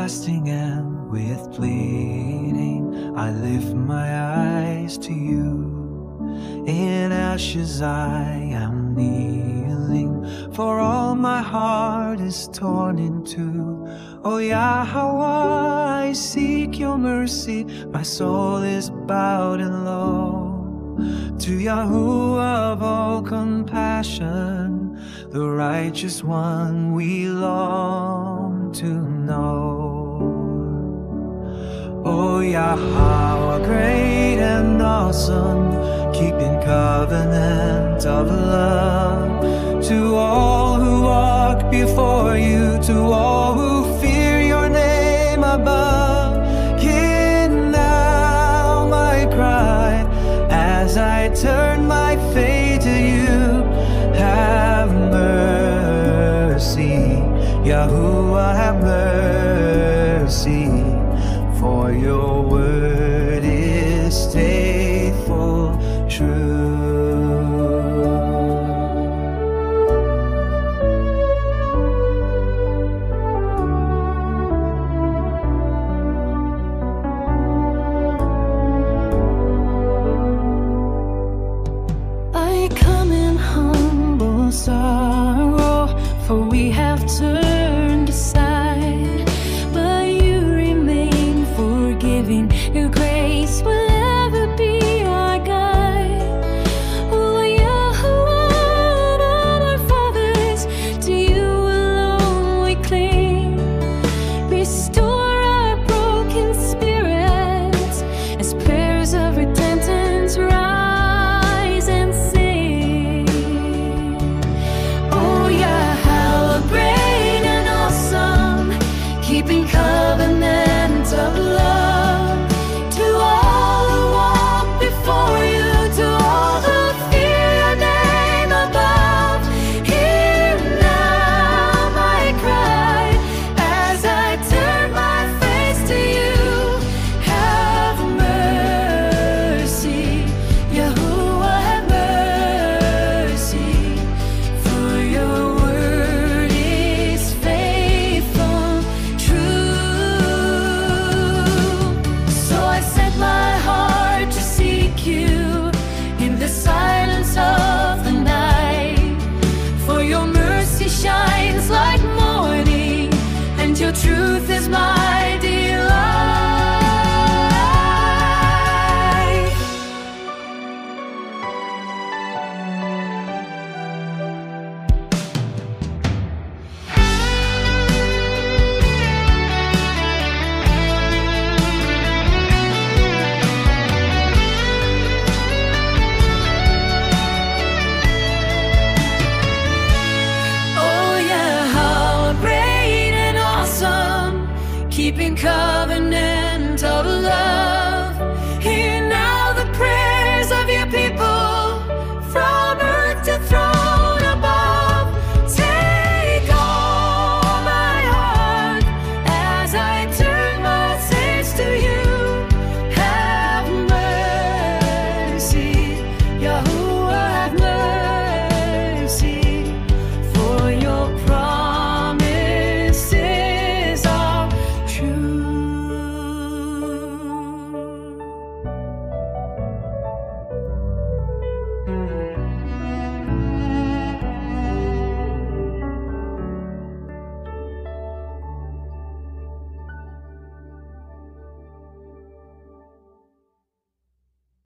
fasting and with pleading, I lift my eyes to you. In ashes I am kneeling, for all my heart is torn in two. Oh Yahweh, I seek your mercy, my soul is bowed and low. To Yahuwah of all compassion, the righteous one we long to know. O Yahweh, great and awesome, keeping covenant of love, to all who walk before you, to all who fear your name above. Hear now my cry as I turn my face to you. Have mercy, Yahuwah, have mercy, for your word is faithful, true.